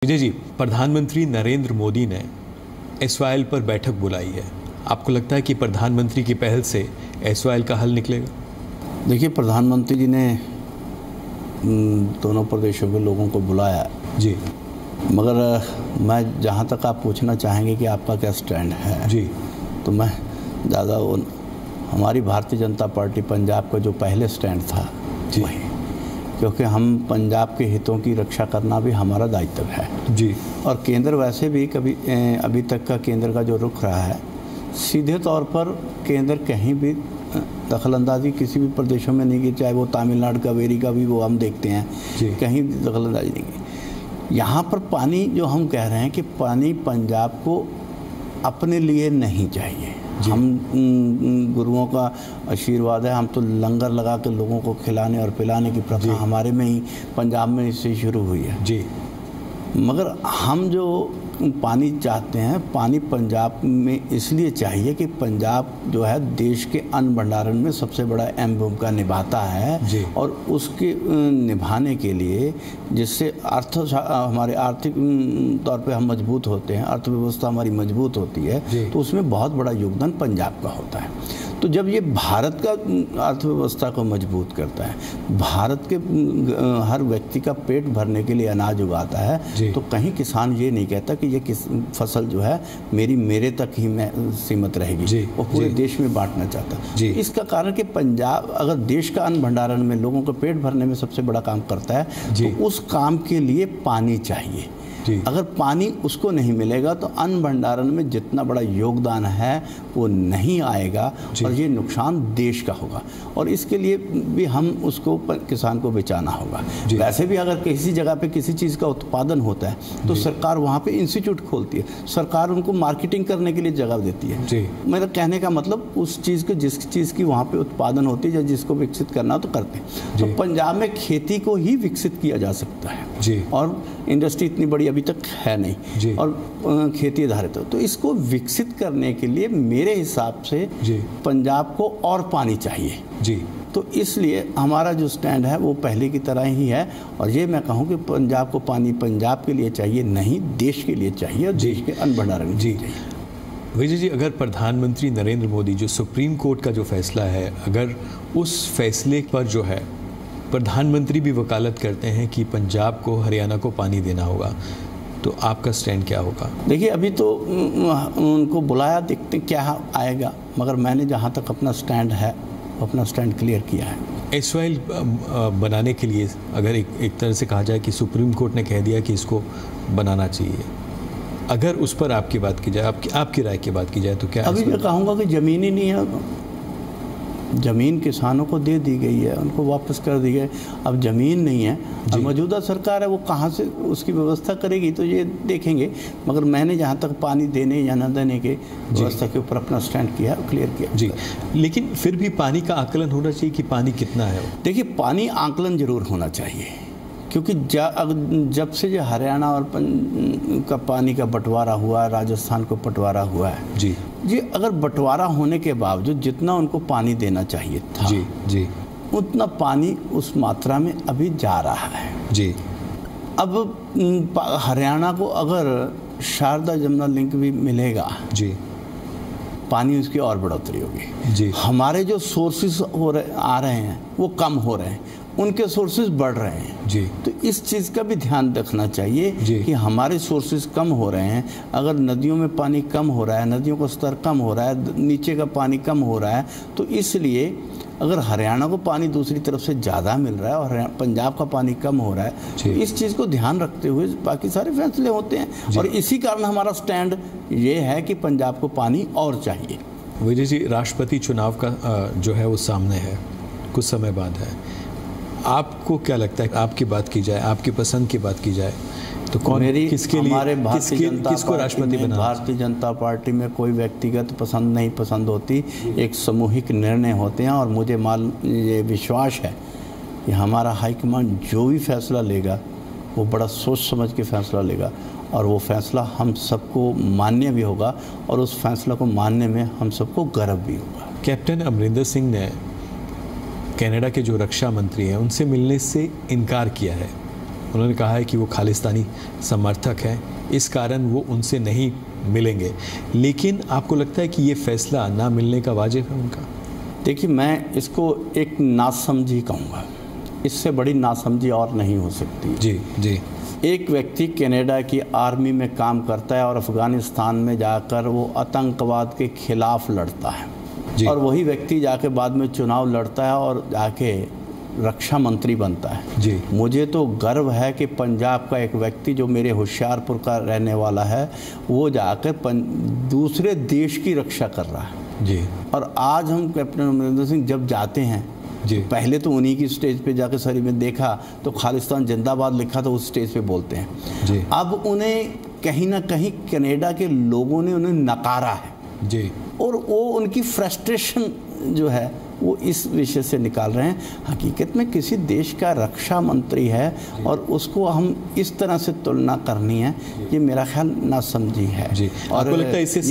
विजय जी, प्रधानमंत्री नरेंद्र मोदी ने एसवाईएल पर बैठक बुलाई है। आपको लगता है कि प्रधानमंत्री की पहल से एसवाईएल का हल निकलेगा? देखिए, प्रधानमंत्री जी ने दोनों प्रदेशों के लोगों को बुलाया जी, मगर मैं जहाँ तक आप पूछना चाहेंगे कि आपका क्या स्टैंड है जी, तो मैं ज़्यादा हमारी भारतीय जनता पार्टी पंजाब का जो पहले स्टैंड था वही, क्योंकि हम पंजाब के हितों की रक्षा करना भी हमारा दायित्व है जी। और केंद्र वैसे भी अभी तक का केंद्र का जो रुख रहा है, सीधे तौर पर केंद्र कहीं भी दखलंदाजी किसी भी प्रदेशों में नहीं की, चाहे वो तमिलनाडु कावेरी का भी वो हम देखते हैं, कहीं दखलंदाजी नहीं की। यहाँ पर पानी जो हम कह रहे हैं कि पानी पंजाब को अपने लिए नहीं चाहिए। हम गुरुओं का आशीर्वाद है, हम तो लंगर लगा के लोगों को खिलाने और पिलाने की प्रथा हमारे में ही पंजाब में इससे शुरू हुई है जी। मगर हम जो पानी चाहते हैं, पानी पंजाब में इसलिए चाहिए कि पंजाब जो है देश के अन्न भंडारण में सबसे बड़ा अहम भूमिका निभाता है और उसके निभाने के लिए जिससे हमारे आर्थिक तौर पे हम मजबूत होते हैं, अर्थव्यवस्था हमारी मजबूत होती है, तो उसमें बहुत बड़ा योगदान पंजाब का होता है। तो जब ये भारत का अर्थव्यवस्था को मजबूत करता है, भारत के हर व्यक्ति का पेट भरने के लिए अनाज उगाता है, तो कहीं किसान ये नहीं कहता कि ये फसल जो है मेरे तक ही सीमित रहेगी, वो पूरे देश में बांटना चाहता है। इसका कारण कि पंजाब अगर देश का अन्न भंडारण में लोगों को पेट भरने में सबसे बड़ा काम करता है, तो उस काम के लिए पानी चाहिए। अगर पानी उसको नहीं मिलेगा तो अन्न भंडारण में जितना बड़ा योगदान है वो नहीं आएगा और ये नुकसान देश का होगा और इसके लिए भी हम उसको किसान को बचाना होगा। वैसे भी अगर किसी जगह पे किसी चीज़ का उत्पादन होता है तो सरकार वहाँ पे इंस्टीट्यूट खोलती है, सरकार उनको मार्केटिंग करने के लिए जगह देती है। मेरा कहने का मतलब उस चीज़ को जिस चीज़ की वहाँ पे उत्पादन होती है या जिसको विकसित करना तो करते हैं। तो पंजाब में खेती को ही विकसित किया जा सकता है और इंडस्ट्री इतनी बड़ी अभी तक है नहीं और खेती आधारित हो, तो इसको विकसित करने के लिए मेरे हिसाब से पंजाब को और पानी चाहिए। तो इसलिए हमारा जो स्टैंड है वो पहले की तरह ही है और ये मैं कहूँ कि पंजाब को पानी पंजाब के लिए चाहिए, नहीं देश के लिए चाहिए और देश के अन्न भंडारण के लिए चाहिए। विजय जी, अगर प्रधानमंत्री नरेंद्र मोदी जो सुप्रीम कोर्ट का जो फैसला है, अगर उस फैसले पर जो है प्रधानमंत्री भी वकालत करते हैं कि पंजाब को हरियाणा को पानी देना होगा, तो आपका स्टैंड क्या होगा? देखिए, अभी तो उनको बुलाया, देखते क्या आएगा, मगर मैंने जहाँ तक अपना स्टैंड है अपना स्टैंड क्लियर किया है। एसवाईएल बनाने के लिए अगर एक तरह से कहा जाए कि सुप्रीम कोर्ट ने कह दिया कि इसको बनाना चाहिए, अगर उस पर आपकी बात की जाए, आपकी राय की बात की जाए तो क्या? अभी मैं कहूँगा कि ज़मीन ही नहीं है, ज़मीन किसानों को दे दी गई है, उनको वापस कर दी गई, अब ज़मीन नहीं है और मौजूदा सरकार है वो कहाँ से उसकी व्यवस्था करेगी तो ये देखेंगे। मगर मैंने जहाँ तक पानी देने या न देने के व्यवस्था के ऊपर अपना स्टैंड किया, क्लियर किया लेकिन फिर भी पानी का आकलन होना चाहिए कि पानी कितना है। देखिए, पानी आकलन जरूर होना चाहिए क्योंकि जब से जो हरियाणा और का पानी का बंटवारा हुआ, राजस्थान को बंटवारा हुआ है जी अगर बंटवारा होने के बावजूद जितना उनको पानी देना चाहिए था उतना पानी उस मात्रा में अभी जा रहा है अब हरियाणा को अगर शारदा जमुना लिंक भी मिलेगा पानी उसकी और बढ़ोतरी होगी। हमारे जो सोर्सेस आ रहे हैं वो कम हो रहे हैं, उनके सोर्सेज बढ़ रहे हैं तो इस चीज़ का भी ध्यान रखना चाहिए कि हमारे सोर्सेज कम हो रहे हैं। अगर नदियों में पानी कम हो रहा है, नदियों का स्तर कम हो रहा है, नीचे का पानी कम हो रहा है, तो इसलिए अगर हरियाणा को पानी दूसरी तरफ से ज़्यादा मिल रहा है और पंजाब का पानी कम हो रहा है तो इस चीज़ को ध्यान रखते हुए बाकी सारे फैसले होते हैं और इसी कारण हमारा स्टैंड ये है कि पंजाब को पानी और चाहिए। विजय जी, राष्ट्रपति चुनाव का जो है वो सामने है, कुछ समय बाद है, आपको क्या लगता है? आपकी बात की जाए, आपकी पसंद की बात की जाए तो कौन किसके लिए किसको राष्ट्रपति बनाना? भारतीय जनता पार्टी में कोई व्यक्तिगत पसंद नहीं पसंद होती, एक सामूहिक निर्णय होते हैं और मुझे ये विश्वास है कि हमारा हाईकमांड जो भी फैसला लेगा वो बड़ा सोच समझ के फैसला लेगा और वो फैसला हम सबको मान्य भी होगा और उस फैसला को मानने में हम सबको गर्व भी होगा। कैप्टन अमरिंदर सिंह ने कनाडा के जो रक्षा मंत्री हैं उनसे मिलने से इनकार किया है उन्होंने कहा है कि वो खालिस्तानी समर्थक हैं, इस कारण वो उनसे नहीं मिलेंगे। लेकिन आपको लगता है कि ये फैसला ना मिलने का वाजिब है उनका? देखिए, मैं इसको एक नासमझी कहूँगा, इससे बड़ी नासमझी और नहीं हो सकती। जी जी। एक व्यक्ति कनाडा की आर्मी में काम करता है और अफ़गानिस्तान में जाकर वो आतंकवाद के खिलाफ लड़ता है, और वही व्यक्ति जाके बाद में चुनाव लड़ता है और जाके रक्षा मंत्री बनता है। जी। मुझे तो गर्व है कि पंजाब का एक व्यक्ति जो मेरे होशियारपुर का रहने वाला है, वो जाकर दूसरे देश की रक्षा कर रहा है। जी। और आज हम कैप्टन अमरिंदर सिंह जब जाते हैं, जी, पहले तो उन्हीं की स्टेज पे जाकर सरी में देखा तो खालिस्तान जिंदाबाद लिखा तो उस स्टेज पे बोलते हैं। जी। अब उन्हें कहीं ना कहीं कनाडा के लोगों ने उन्हें नकारा है। जी। और वो उनकी फ्रस्ट्रेशन जो है वो इस विषय से निकाल रहे हैं। हकीकत में किसी देश का रक्षा मंत्री है और उसको हम इस तरह से तुलना करनी है, ये मेरा ख्याल नासमझी है। जी। और आपको लगता है इससे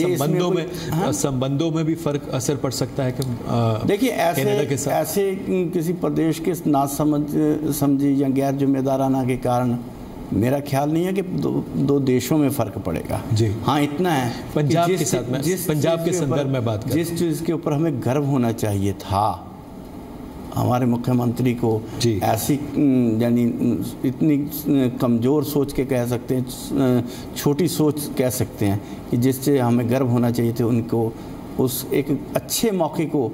हाँ? संबंधों में भी फर्क असर पड़ सकता है कि देखिए, ऐसे किसी प्रदेश के नासमझी या गैर जिम्मेदाराना के कारण मेरा ख्याल नहीं है कि दो देशों में फ़र्क पड़ेगा। जी। हाँ, इतना है पंजाब के साथ में, पंजाब के संदर्भ में बात करें, जिस चीज़ के ऊपर हमें गर्व होना चाहिए था, हमारे मुख्यमंत्री को ऐसी यानी इतनी कमज़ोर सोच के कह सकते हैं, छोटी सोच कह सकते हैं कि जिससे हमें गर्व होना चाहिए थे, उनको उस एक अच्छे मौके को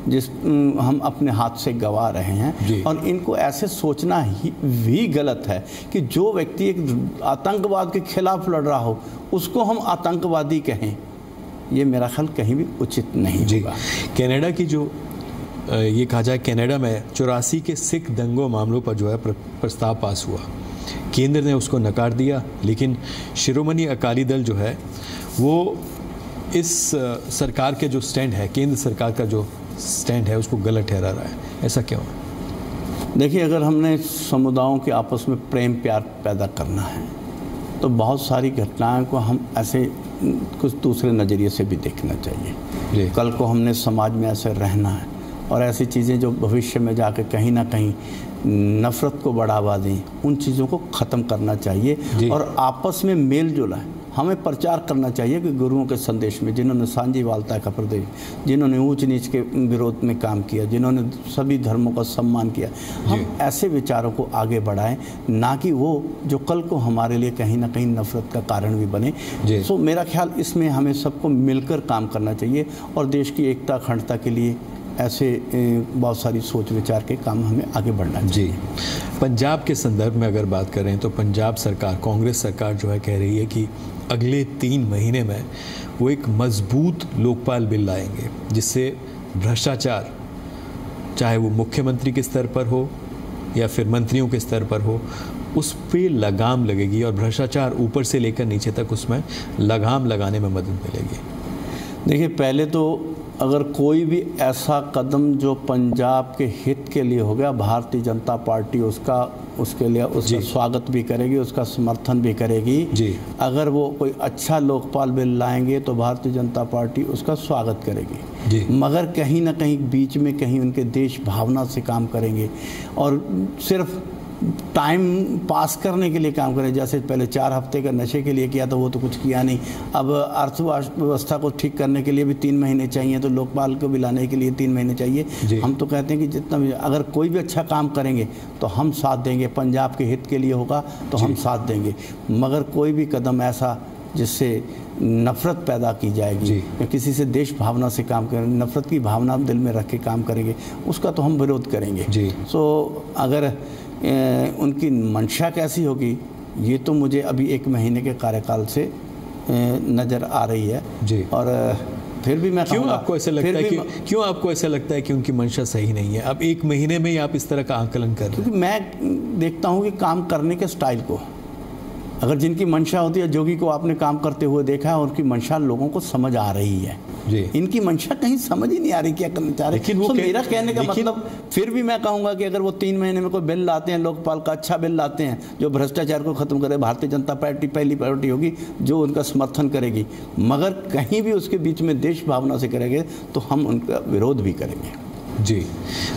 जिस हम अपने हाथ से गवा रहे हैं। और इनको ऐसे सोचना ही गलत है कि जो व्यक्ति एक आतंकवाद के खिलाफ लड़ रहा हो उसको हम आतंकवादी कहें, ये मेरा ख्याल कहीं भी उचित नहीं होगा। कनाडा की जो ये कहा जाए, कनाडा में 84 के सिख दंगों मामलों पर जो है प्रस्ताव पास हुआ, केंद्र ने उसको नकार दिया, लेकिन शिरोमणि अकाली दल जो है वो इस सरकार के जो स्टैंड है, केंद्र सरकार का जो स्टैंड है, उसको गलत ठहरा रहा है। ऐसा क्यों है? देखिए, अगर हमने समुदायों के आपस में प्रेम प्यार पैदा करना है तो बहुत सारी घटनाओं को हम ऐसे कुछ दूसरे नज़रिए से भी देखना चाहिए। कल को हमने समाज में ऐसे रहना है और ऐसी चीज़ें जो भविष्य में जाकर कहीं ना कहीं नफ़रत को बढ़ावा दें, उन चीज़ों को ख़त्म करना चाहिए और आपस में मेल जोल है। हमें प्रचार करना चाहिए कि गुरुओं के संदेश में, जिन्होंने सांझीवालता का प्रदेश, जिन्होंने ऊंच नीच के विरोध में काम किया, जिन्होंने सभी धर्मों का सम्मान किया, हम ऐसे विचारों को आगे बढ़ाएं, ना कि वो जो कल को हमारे लिए कहीं ना कहीं नफरत का कारण भी बने। सो मेरा ख्याल इसमें हमें सबको मिलकर काम करना चाहिए और देश की एकता अखंडता के लिए ऐसे बहुत सारी सोच विचार के काम हमें आगे बढ़ना चाहिए। पंजाब के संदर्भ में अगर बात करें तो पंजाब सरकार, कांग्रेस सरकार जो है कह रही है कि अगले 3 महीने में वो एक मजबूत लोकपाल बिल लाएंगे, जिससे भ्रष्टाचार, चाहे वो मुख्यमंत्री के स्तर पर हो या फिर मंत्रियों के स्तर पर हो, उस पे लगाम लगेगी और भ्रष्टाचार ऊपर से लेकर नीचे तक उसमें लगाम लगाने में मदद मिलेगी। देखिए, पहले तो अगर कोई भी ऐसा कदम जो पंजाब के हित के लिए हो गया, भारतीय जनता पार्टी उसके लिए उसका स्वागत भी करेगी, उसका समर्थन भी करेगी। अगर वो कोई अच्छा लोकपाल बिल लाएंगे तो भारतीय जनता पार्टी उसका स्वागत करेगी। मगर कहीं ना कहीं बीच में कहीं उनके देश भावना से काम करेंगे और सिर्फ टाइम पास करने के लिए काम करें। जैसे पहले 4 हफ्ते का नशे के लिए किया तो वो तो कुछ किया नहीं। अब अर्थव्यवस्था को ठीक करने के लिए भी 3 महीने चाहिए, तो लोकपाल को भी लाने के लिए 3 महीने चाहिए। हम तो कहते हैं कि जितना भी अगर कोई भी अच्छा काम करेंगे तो हम साथ देंगे, पंजाब के हित के लिए होगा तो हम साथ देंगे। मगर कोई भी कदम ऐसा जिससे नफ़रत पैदा की जाएगी या किसी से देश भावना से काम करेंगे, नफ़रत की भावना दिल में रख के काम करेंगे, उसका तो हम विरोध करेंगे। सो अगर उनकी मंशा कैसी होगी, ये तो मुझे अभी 1 महीने के कार्यकाल से नज़र आ रही है। और फिर भी मैं क्यों आपको ऐसा लगता है कि उनकी मंशा सही नहीं है? अब 1 महीने में ही आप इस तरह का आकलन कर रहे हैं। क्योंकि मैं देखता हूँ कि काम करने के स्टाइल को, अगर जिनकी मंशा होती है, जोगी को आपने काम करते हुए देखा है, उनकी मंशा लोगों को समझ आ रही है। इनकी मंशा कहीं समझ ही नहीं आ रही क्या करना चाह रहे। तो मेरा कहने का मतलब, फिर भी मैं कहूँगा कि अगर वो 3 महीने में कोई बिल लाते हैं, लोकपाल का अच्छा बिल लाते हैं जो भ्रष्टाचार को खत्म करे, भारतीय जनता पार्टी पहली प्रायोरिटी होगी जो उनका समर्थन करेगी। मगर कहीं भी उसके बीच में देश भावना से करेंगे तो हम उनका विरोध भी करेंगे।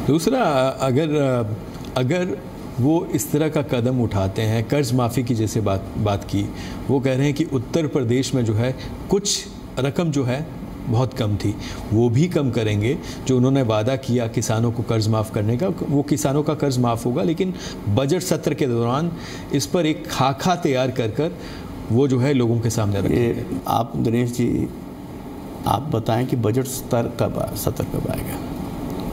दूसरा, अगर वो इस तरह का कदम उठाते हैं। कर्ज माफ़ी की जैसे बात की, वो कह रहे हैं कि उत्तर प्रदेश में जो है कुछ रकम जो है बहुत कम थी, वो भी कम करेंगे। जो उन्होंने वादा किया किसानों को कर्ज माफ़ करने का, वो किसानों का कर्ज माफ़ होगा, लेकिन बजट सत्र के दौरान इस पर एक खाका तैयार कर वो जो है लोगों के सामने रखेंगे। आप दिनेश जी, आप बताएं कि बजट सत्र कब आएगा?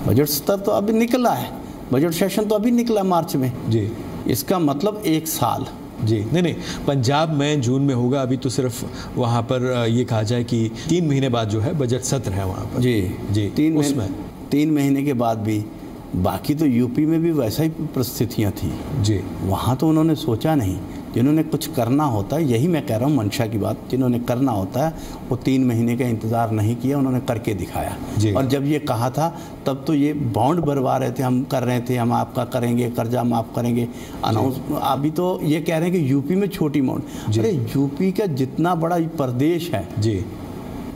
बजट सत्र तो अभी निकला है, बजट सेशन तो अभी निकला मार्च में जी। इसका मतलब 1 साल। जी नहीं, पंजाब में जून में होगा। अभी तो सिर्फ वहाँ पर ये कहा जाए कि 3 महीने बाद जो है बजट सत्र है वहाँ पर। जी 3 महीने के बाद भी। बाकी तो यूपी में भी वैसा ही परिस्थितियाँ थी जी। वहाँ तो उन्होंने सोचा नहीं। जिन्होंने कुछ करना होता है, यही मैं कह रहा हूँ मंशा की बात, जिन्होंने करना होता है वो 3 महीने का इंतज़ार नहीं किया, उन्होंने करके दिखाया। और जब ये कहा था तब तो ये बॉन्ड भरवा रहे थे, हम कर रहे थे, हम आपका करेंगे, कर्जा माफ़ करेंगे, अनाउंस। अभी तो ये कह रहे हैं कि यूपी में छोटी अमाउंट। अरे यूपी का जितना बड़ा प्रदेश है जी,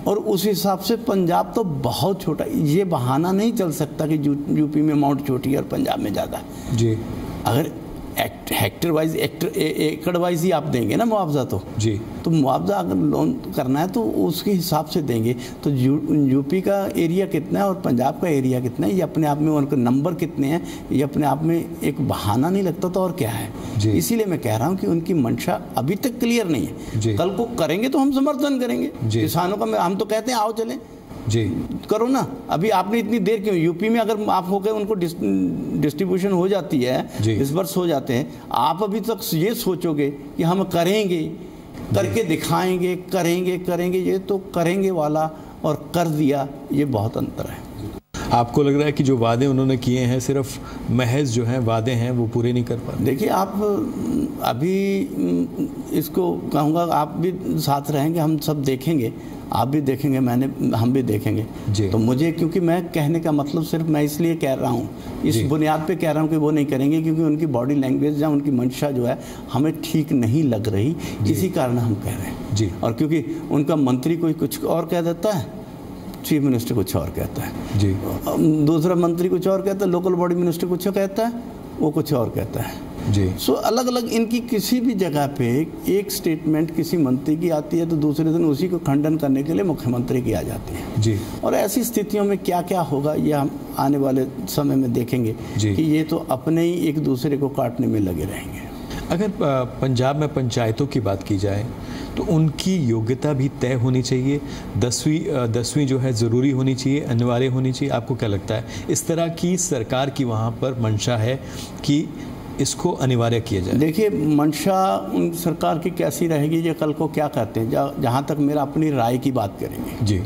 और उस हिसाब से पंजाब तो बहुत छोटा। ये बहाना नहीं चल सकता कि यूपी में अमाउंट छोटी है और पंजाब में ज़्यादा जी। अगर हेक्टर वाइज एकड़ वाइज ही आप देंगे ना मुआवजा, तो मुआवजा अगर लोन करना है तो उसके हिसाब से देंगे। तो यूपी का एरिया कितना है और पंजाब का एरिया कितना है, ये अपने आप में उनके नंबर कितने हैं, ये अपने आप में एक बहाना नहीं लगता तो और क्या है। इसीलिए मैं कह रहा हूँ कि उनकी मंशा अभी तक क्लियर नहीं है। कल को करेंगे तो हम समर्थन करेंगे किसानों का। हम तो कहते हैं आओ चलें जी, करो ना। अभी आपने इतनी देर क्यों? यूपी में अगर माफ हो गए, उनको डिस्ट्रीब्यूशन हो जाती है, डिसबर्स हो जाते हैं, आप अभी तक ये सोचोगे कि हम करेंगे, करके दिखाएंगे, करेंगे। ये तो करेंगे वाला और कर दिया, ये बहुत अंतर है। आपको लग रहा है कि जो वादे उन्होंने किए हैं सिर्फ महज जो हैं वादे हैं, वो पूरे नहीं कर पा रहे? देखिए, आप अभी इसको कहूँगा, आप भी साथ रहेंगे, हम सब देखेंगे, आप भी देखेंगे, हम भी देखेंगे। तो मुझे, क्योंकि मैं कहने का मतलब सिर्फ मैं इसलिए कह रहा हूँ, इस बुनियाद पे कह रहा हूँ कि वो नहीं करेंगे, क्योंकि उनकी बॉडी लैंग्वेज या उनकी मंशा जो है हमें ठीक नहीं लग रही, इसी कारण हम कह रहे हैं जी। और क्योंकि उनका मंत्री कोई कुछ और कह देता है, चीफ मिनिस्टर कुछ और कहता है जी, दूसरा मंत्री कुछ और कहता है, लोकल बॉडी मिनिस्टर कुछ और कहता है, वो कुछ और कहता है जी। सो अलग अलग इनकी किसी भी जगह पे एक स्टेटमेंट किसी मंत्री की आती है तो दूसरे दिन उसी को खंडन करने के लिए मुख्यमंत्री की आ जाती है जी। और ऐसी स्थितियों में क्या क्या होगा, ये हम आने वाले समय में देखेंगे कि ये तो अपने ही एक दूसरे को काटने में लगे रहेंगे। अगर पंजाब में पंचायतों की बात की जाए तो उनकी योग्यता भी तय होनी चाहिए, 10वीं जो है ज़रूरी होनी चाहिए, अनिवार्य होनी चाहिए। आपको क्या लगता है, इस तरह की सरकार की वहाँ पर मंशा है कि इसको अनिवार्य किया जाए? देखिए, मंशा उन सरकार की कैसी रहेगी, ये कल को क्या कहते हैं। जहाँ तक मेरा अपनी राय की बात करेंगे जी,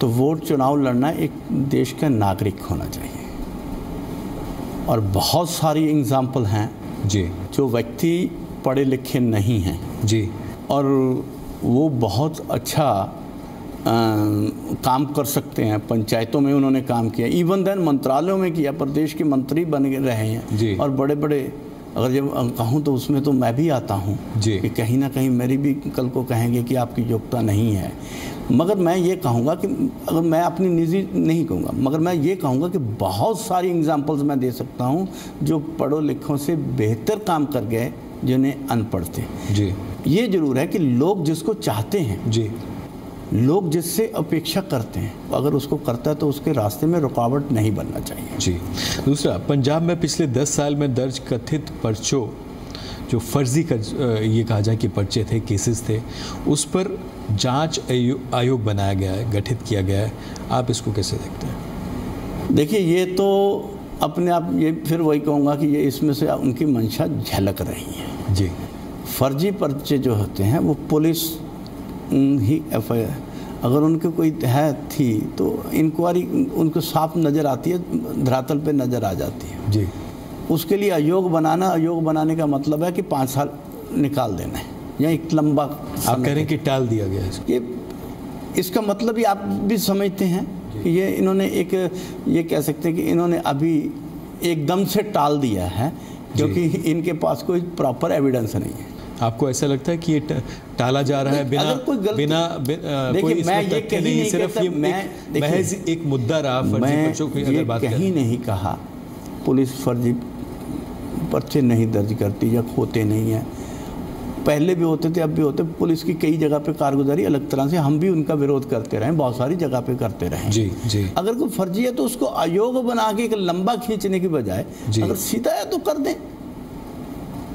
तो वोट चुनाव लड़ना एक देश का नागरिक होना चाहिए। और बहुत सारी एग्जाम्पल हैं जी, जो व्यक्ति पढ़े लिखे नहीं हैं जी, और वो बहुत अच्छा काम कर सकते हैं। पंचायतों में उन्होंने काम किया, इवन देन मंत्रालयों में किया, प्रदेश के मंत्री बन रहे हैं जी। और बड़े बड़े, अगर जब कहूँ तो उसमें तो मैं भी आता हूँ कि कहीं ना कहीं मेरी भी कल को कहेंगे कि आपकी योग्यता नहीं है। मगर मैं ये कहूँगा कि, अगर मैं अपनी निजी नहीं कहूँगा, मगर मैं ये कहूँगा कि बहुत सारी एग्जांपल्स मैं दे सकता हूँ जो पढ़ो लिखों से बेहतर काम कर गए, जिन्हें अनपढ़ थे जी। ये जरूर है कि लोग जिसको चाहते हैं जी, लोग जिससे अपेक्षा करते हैं, अगर उसको करता है तो उसके रास्ते में रुकावट नहीं बनना चाहिए जी। दूसरा, पंजाब में पिछले 10 साल में दर्ज कथित पर्चों, जो फर्जी ये कहा जाए कि पर्चे थे, केसेस थे, उस पर जांच आयोग बनाया गया है, गठित किया गया है। आप इसको कैसे देखते हैं? देखिए, ये तो अपने आप, ये फिर वही कहूँगा कि ये इसमें से उनकी मंशा झलक रही है जी। फर्जी पर्चे जो होते हैं वो पुलिस ही FIR, अगर उनके कोई है थी तो इंक्वायरी उनको साफ नज़र आती है, धरातल पे नज़र आ जाती है जी। उसके लिए आयोग बनाने का मतलब है कि 5 साल निकाल देना है, या एक लंबा, आप कह रहे हैं कि टाल दिया गया है। ये इसका मतलब ही आप भी समझते हैं कि ये इन्होंने ये कह सकते हैं कि इन्होंने अभी एकदम से टाल दिया है, क्योंकि इनके पास कोई प्रॉपर एविडेंस नहीं है। आपको ऐसा लगता है कि ये टाला जा रहा है बिना कोई इसमें तथ्य नहीं, सिर्फ ये महज एक मुद्दा रहा फर्जी पर्चों की? अगर बात कहीं नहीं कहा पुलिस फर्जी पर्चे नहीं दर्ज करती या होते नहीं हैं। पहले भी होते थे, अब भी होते। पुलिस की कई जगह पे कारगुजारी अलग तरह से, हम भी उनका विरोध करते रहे, बहुत सारी जगह पे करते रहे। जी जी। अगर कोई फर्जी है तो उसको आयोग बना के एक लंबा खींचने की बजाय अगर सीधा है तो कर दें।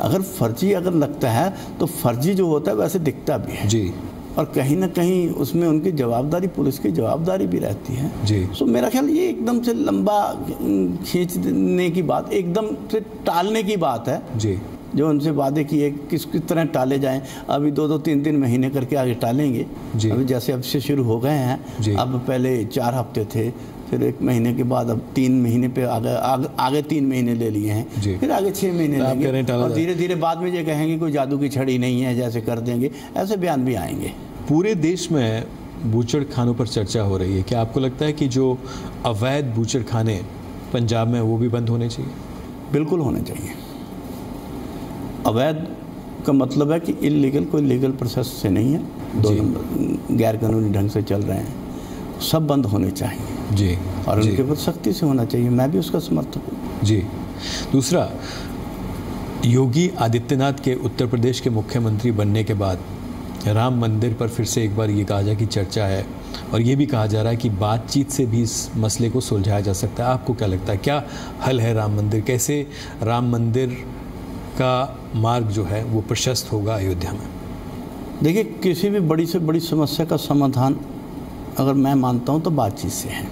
अगर फर्जी अगर लगता है तो फर्जी जो होता है वैसे दिखता भी है जी, और कहीं ना कहीं उसमें उनकी जवाबदारी, पुलिस की जवाबदारी भी रहती है जी। सो मेरा ख्याल ये एकदम से लंबा खींचने की बात, एकदम से टालने की बात है जी। जो उनसे वादे किए किस तरह टाले जाएं। अभी 2-2, 3-3 महीने करके आगे टालेंगे। अभी जैसे अब से शुरू हो गए हैं, अब पहले 4 हफ्ते थे, फिर 1 महीने के बाद अब 3 महीने पे आगे 3 महीने ले लिए हैं, फिर आगे 6 महीने लेंगे और धीरे धीरे बाद में ये कहेंगे कोई जादू की छड़ी नहीं है, जैसे कर देंगे, ऐसे बयान भी आएंगे। पूरे देश में बूचड़ खानों पर चर्चा हो रही है। क्या आपको लगता है कि जो अवैध बूचड़ खाने पंजाब में वो भी बंद होने चाहिए? बिल्कुल होने चाहिए। अवैध का मतलब है कि इलीगल, कोई लीगल प्रोसेस से नहीं है, 2 नंबर गैर कानूनी ढंग से चल रहे हैं, सब बंद होने चाहिए जी, और उनके ऊपर सख्ती से होना चाहिए। मैं भी उसका समर्थक हूँ जी। दूसरा, योगी आदित्यनाथ के उत्तर प्रदेश के मुख्यमंत्री बनने के बाद राम मंदिर पर फिर से एक बार ये कहा जाए कि चर्चा है और ये भी कहा जा रहा है कि बातचीत से भी इस मसले को सुलझाया जा सकता है। आपको क्या लगता है, क्या हल है राम मंदिर? कैसे राम मंदिर का मार्ग जो है वो प्रशस्त होगा अयोध्या में? देखिए, किसी भी बड़ी से बड़ी समस्या का समाधान अगर मैं मानता हूँ तो बातचीत से है,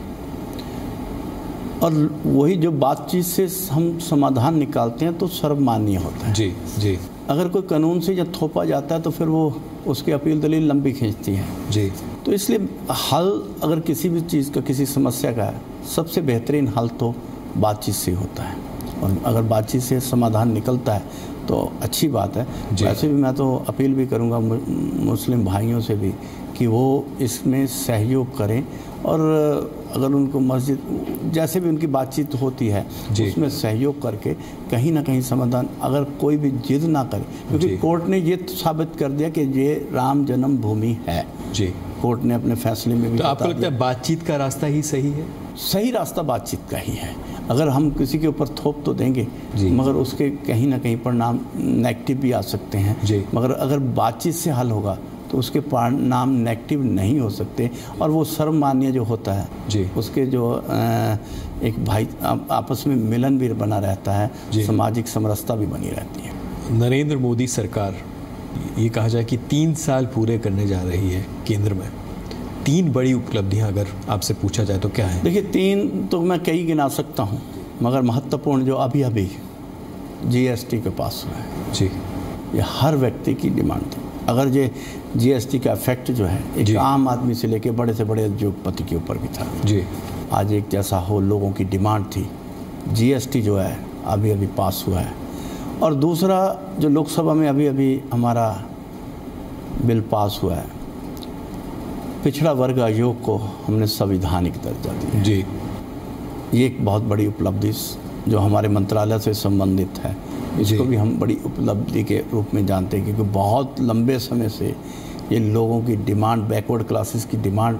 और वही जो बातचीत से हम समाधान निकालते हैं तो सर्वमान्य होता है। जी जी। अगर कोई कानून से जब थोपा जाता है तो फिर वो उसकी अपील दलील लंबी खींचती है जी। तो इसलिए हल अगर किसी भी चीज़ का, किसी समस्या का, सबसे बेहतरीन हल तो बातचीत से होता है, और अगर बातचीत से समाधान निकलता है तो अच्छी बात है। वैसे भी मैं तो अपील भी करूंगा मुस्लिम भाइयों से भी कि वो इसमें सहयोग करें, और अगर उनको मस्जिद जैसे भी उनकी बातचीत होती है उसमें सहयोग करके कहीं ना कहीं समाधान, अगर कोई भी जिद ना करे, क्योंकि कोर्ट ने ये साबित कर दिया कि ये राम जन्मभूमि है जी। कोर्ट ने अपने फैसले में भी तो आपको लगता है बातचीत का रास्ता ही सही है? सही रास्ता बातचीत का ही है। अगर हम किसी के ऊपर थोप तो देंगे मगर उसके कहीं ना कहीं परिणाम नेगेटिव भी आ सकते हैं, मगर अगर बातचीत से हल होगा तो उसके परिणाम नेगेटिव नहीं हो सकते, और वो सर्वमान्य जो होता है उसके जो एक भाई आपस में मिलन भी बना रहता है, सामाजिक समरसता भी बनी रहती है। नरेंद्र मोदी सरकार, ये कहा जाए कि 3 साल पूरे करने जा रही है केंद्र में, 3 बड़ी उपलब्धियां अगर आपसे पूछा जाए तो क्या है? देखिए, 3 तो मैं कई गिना सकता हूं, मगर महत्वपूर्ण जो अभी जीएसटी के पास हुआ है जी, ये हर व्यक्ति की डिमांड थी। अगर ये जीएसटी का इफेक्ट जो है एक आम आदमी से लेकर बड़े से बड़े उद्योगपति के ऊपर भी था जी, आज एक जैसा हो, लोगों की डिमांड थी, जीएसटी जो है अभी पास हुआ है। और दूसरा जो लोकसभा में अभी हमारा बिल पास हुआ है, पिछड़ा वर्ग आयोग को हमने संवैधानिक दर्जा दिया जी, ये एक बहुत बड़ी उपलब्धि जो हमारे मंत्रालय से संबंधित है, इसको भी हम बड़ी उपलब्धि के रूप में जानते हैं, क्योंकि बहुत लंबे समय से ये लोगों की डिमांड, बैकवर्ड क्लासेस की डिमांड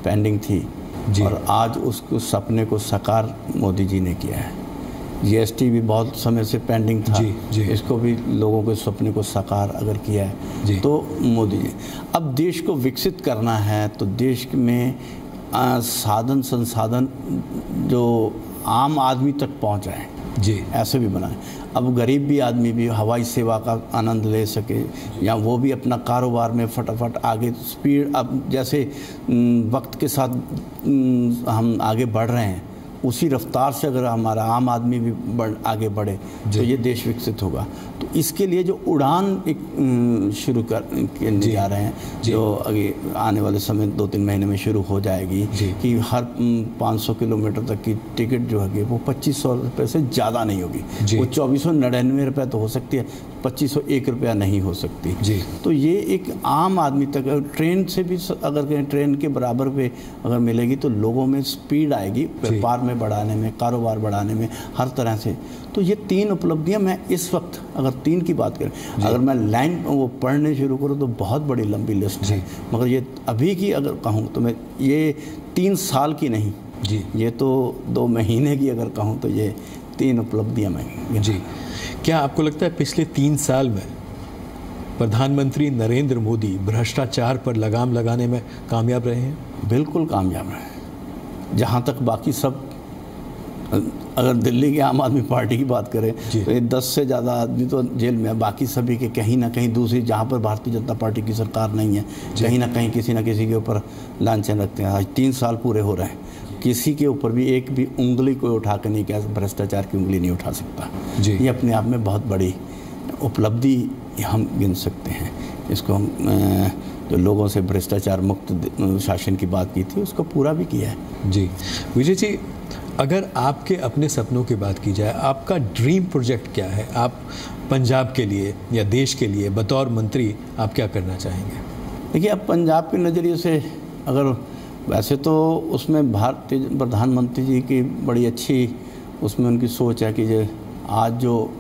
पेंडिंग थी और आज उसको सपने को साकार मोदी जी ने किया है। जीएसटी भी बहुत समय से पेंडिंग था जी। इसको भी लोगों के सपने को साकार अगर किया है तो मोदी जी। अब देश को विकसित करना है तो देश में साधन संसाधन जो आम आदमी तक पहुंचाएं जी, ऐसे भी बनाएं। अब गरीब भी आदमी भी हवाई सेवा का आनंद ले सके, या वो भी अपना कारोबार में फटाफट आगे स्पीड, अब जैसे वक्त के साथ हम आगे बढ़ रहे हैं उसी रफ्तार से अगर हमारा आम आदमी भी आगे बढ़े तो ये देश विकसित होगा। तो इसके लिए जो उड़ान एक शुरू करने जा रहे हैं, जो आगे आने वाले समय 2-3 महीने में शुरू हो जाएगी कि हर 500 किलोमीटर तक की टिकट जो है वो 2500 रुपये से ज़्यादा नहीं होगी, वो 2499 रुपये तो हो सकती है, 2501 रुपया नहीं हो सकती जी। तो ये एक आम आदमी तक, ट्रेन से भी अगर कहें ट्रेन के बराबर पे अगर मिलेगी तो लोगों में स्पीड आएगी, व्यापार में बढ़ाने में, कारोबार बढ़ाने में, हर तरह से। तो ये 3 उपलब्धियां मैं इस वक्त अगर 3 की बात करें, अगर मैं लाइन वो पढ़ने शुरू करूँ तो बहुत बड़ी लंबी लिस्ट है, मगर ये अभी की अगर कहूँ तो मैं ये 3 साल की नहीं जी, ये तो 2 महीने की अगर कहूँ तो ये 3 उपलब्धियां मैं जी। क्या आपको लगता है पिछले 3 साल में प्रधानमंत्री नरेंद्र मोदी भ्रष्टाचार पर लगाम लगाने में कामयाब रहे हैं? बिल्कुल कामयाब रहे। जहाँ तक बाकी सब, अगर दिल्ली की आम आदमी पार्टी की बात करें तो ये 10 से ज़्यादा आदमी तो जेल में है, बाकी सभी के कहीं ना कहीं दूसरी, जहाँ पर भारतीय जनता पार्टी की सरकार नहीं है, कहीं ना कहीं किसी न किसी के ऊपर लांछन रखते हैं। आज 3 साल पूरे हो रहे हैं, किसी के ऊपर भी एक भी उंगली कोई उठा कर नहीं किया, भ्रष्टाचार की उंगली नहीं उठा सकता। ये अपने आप में बहुत बड़ी उपलब्धि हम गिन सकते हैं। इसको हम जो लोगों से भ्रष्टाचार मुक्त शासन की बात की थी उसको पूरा भी किया है। जी विजय जी, अगर आपके अपने सपनों की बात की जाए, आपका ड्रीम प्रोजेक्ट क्या है? आप पंजाब के लिए या देश के लिए बतौर मंत्री आप क्या करना चाहेंगे? देखिए, अब पंजाब के नज़रिए से अगर, वैसे तो उसमें भारतीय प्रधानमंत्री जी की बड़ी अच्छी उसमें उनकी सोच है कि जो आज जो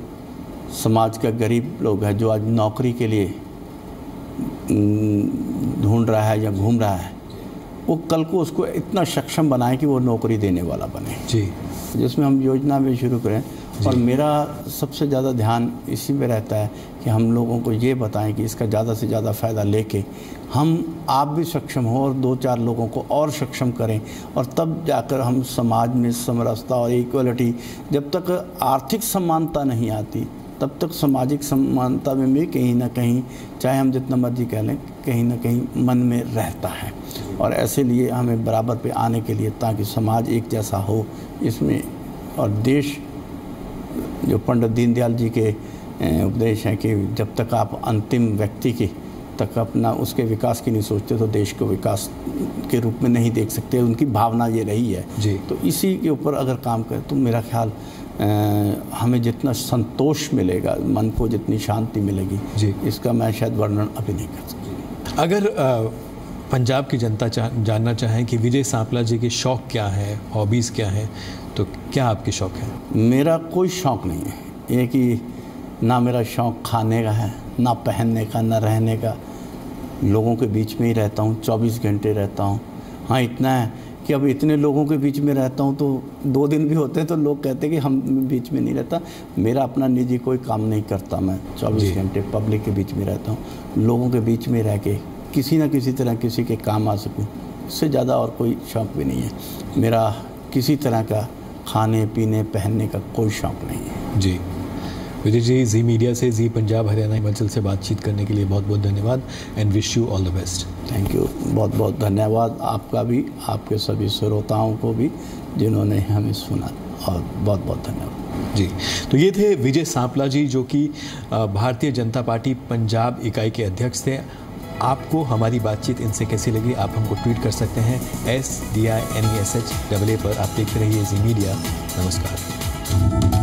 समाज का गरीब लोग है, जो आज नौकरी के लिए ढूंढ रहा है या घूम रहा है, वो कल को उसको इतना सक्षम बनाए कि वो नौकरी देने वाला बने। जी, जिसमें हम योजना भी शुरू करें। और मेरा सबसे ज़्यादा ध्यान इसी में रहता है कि हम लोगों को ये बताएं कि इसका ज़्यादा से ज़्यादा फ़ायदा लेके आप भी सक्षम हो और 2-4 लोगों को और सक्षम करें, और तब जाकर हम समाज में समरसता और इक्वलिटी, जब तक आर्थिक समानता नहीं आती तब तक सामाजिक समानता में भी कहीं ना कहीं, चाहे हम जितना मर्जी कह लें, कहीं ना कहीं मन में रहता है। और ऐसे लिए हमें बराबर पे आने के लिए, ताकि समाज एक जैसा हो इसमें, और देश जो पंडित दीनदयाल जी के उपदेश हैं कि जब तक आप अंतिम व्यक्ति की तक अपना उसके विकास की नहीं सोचते तो देश को विकास के रूप में नहीं देख सकते, उनकी भावना ये रही है जी। तो इसी के ऊपर अगर काम करें तो मेरा ख्याल हमें जितना संतोष मिलेगा, मन को जितनी शांति मिलेगी जी, इसका मैं शायद वर्णन अभी नहीं कर सकता। अगर पंजाब की जनता जानना चाहें कि विजय सांपला जी के शौक़ क्या है, हॉबीज़ क्या हैं, तो क्या आपके शौक़ हैं? मेरा कोई शौक़ नहीं है, ये कि ना मेरा शौक़ खाने का है, ना पहनने का, ना रहने का। लोगों के बीच में ही रहता हूँ, 24 घंटे रहता हूँ। हाँ, इतना है कि अब इतने लोगों के बीच में रहता हूँ तो 2 दिन भी होते हैं तो लोग कहते हैं कि हम बीच में नहीं रहता। मेरा अपना निजी कोई काम नहीं करता, मैं 24 घंटे पब्लिक के बीच में रहता हूँ, लोगों के बीच में रह के किसी न किसी तरह किसी के काम आ सकूँ, इससे ज़्यादा और कोई शौक़ भी नहीं है। मेरा किसी तरह का खाने पीने पहनने का कोई शौक़ नहीं है। जी विजय जी, जी मीडिया से, जी पंजाब हरियाणा हिमाचल से बातचीत करने के लिए बहुत बहुत धन्यवाद and wish you all the best. Thank you, बहुत बहुत धन्यवाद आपका भी, आपके सभी श्रोताओं को भी जिन्होंने हमें सुना, और बहुत बहुत धन्यवाद जी। तो ये थे विजय सांपला जी, जो कि भारतीय जनता पार्टी पंजाब इकाई के अध्यक्ष थे। आपको हमारी बातचीत इनसे कैसी लगी, आप हमको ट्वीट कर सकते हैं SDINESHAA पर। आप देखते रहिए जी मीडिया। नमस्कार।